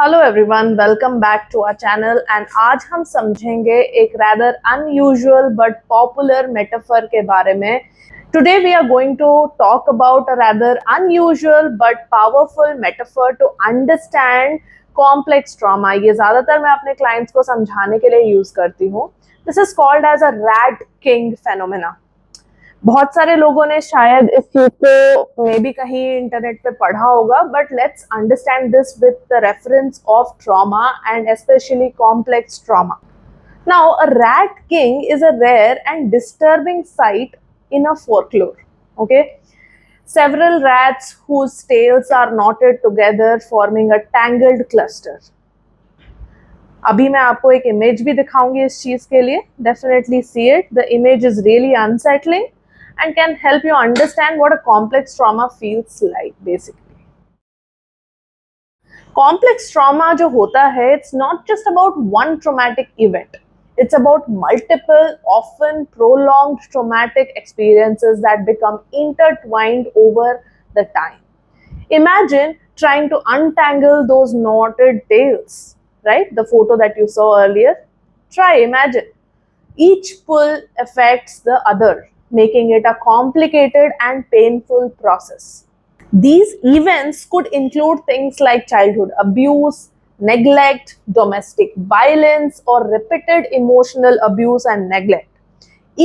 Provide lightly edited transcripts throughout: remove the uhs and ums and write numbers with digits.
Hello everyone, welcome back to our channel and आज हम समझेंगे एक rather unusual but popular metaphor के बारे में. Today we are going to talk about a rather unusual but powerful metaphor to understand complex trauma. ये ज्यादातर मैं अपने क्लाइंट्स को समझाने के लिए यूज करती हूँ. This is called as a rat king phenomena. बहुत सारे लोगों ने शायद इस चीज को मे बी कहीं इंटरनेट पे पढ़ा होगा, but let's understand this with the reference of trauma and specially complex trauma. Now a rat king is a rare and disturbing sight in a folklore. Okay, several rats whose tails are knotted together forming a tangled cluster. अभी मैं आपको एक image भी दिखाऊंगी इस चीज के लिए. Definitely see it. The image is really unsettling and can help you understand what a complex trauma feels like basically. Complex trauma जो होता है, it's not just about one traumatic event. It's about multiple, often prolonged traumatic experiences that become intertwined over the time. Imagine trying to untangle those knotted tails, right? The photo that you saw earlier. Try, imagine. Each pull affects the other, making it a complicated and painful process. These events could include things like childhood abuse, neglect, domestic violence, or repeated emotional abuse and neglect.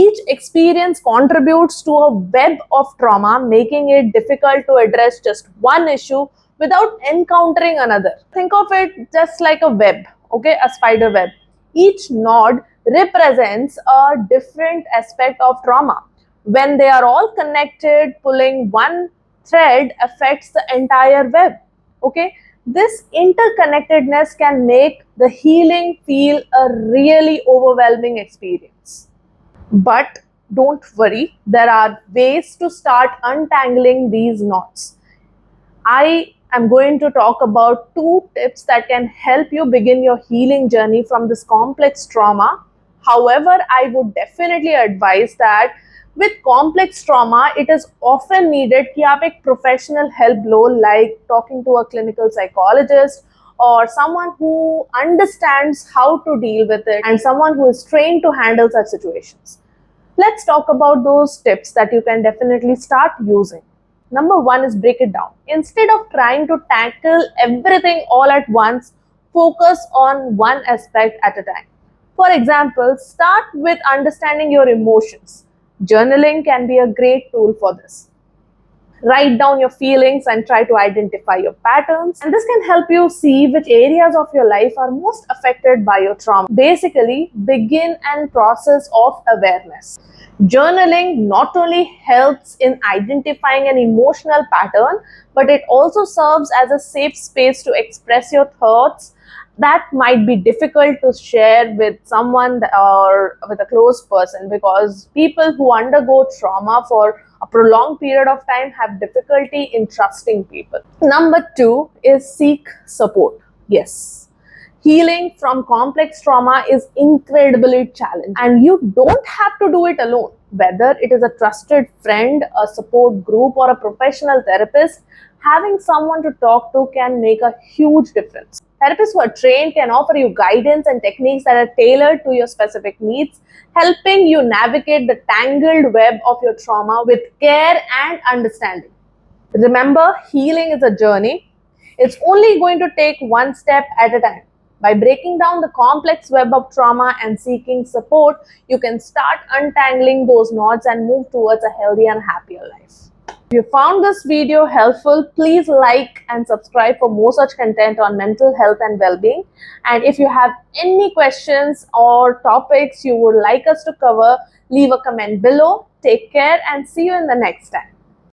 Each experience contributes to a web of trauma, making it difficult to address just one issue without encountering another. Think of it just like a web, okay, a spider web. Each node represents a different aspect of trauma. When they are all connected, pulling one thread affects the entire web. Okay, this interconnectedness can make the healing feel a really overwhelming experience. But don't worry, there are ways to start untangling these knots. I am going to talk about 2 tips that can help you begin your healing journey from this complex trauma. However, I would definitely advise that with complex trauma, it is often needed कि आप एक professional help low, like talking to a clinical psychologist or someone who understands how to deal with it and someone who is trained to handle such situations. Let's talk about those tips that you can definitely start using. Number 1 is break it down. Instead of trying to tackle everything all at once, focus on one aspect at a time. For example, start with understanding your emotions. Journaling can be a great tool for this. Write down your feelings and try to identify your patterns. And this can help you see which areas of your life are most affected by your trauma. Basically, begin and process of awareness. Journaling not only helps in identifying an emotional pattern, but it also serves as a safe space to express your thoughts that might be difficult to share with someone or with a close person, because people who undergo trauma for a prolonged period of time have difficulty in trusting people. Number 2 is seek support. Yes, healing from complex trauma is incredibly challenging and you don't have to do it alone. Whether it is a trusted friend, a support group, or a professional therapist, having someone to talk to can make a huge difference. Therapists who are trained can offer you guidance and techniques that are tailored to your specific needs, helping you navigate the tangled web of your trauma with care and understanding. Remember, healing is a journey. It's only going to take one step at a time. By breaking down the complex web of trauma and seeking support, you can start untangling those knots and move towards a healthy and happier life. If you found this video helpful, please like and subscribe for more such content on mental health and well-being. And if you have any questions or topics you would like us to cover, leave a comment below. Take care and see you in the next time.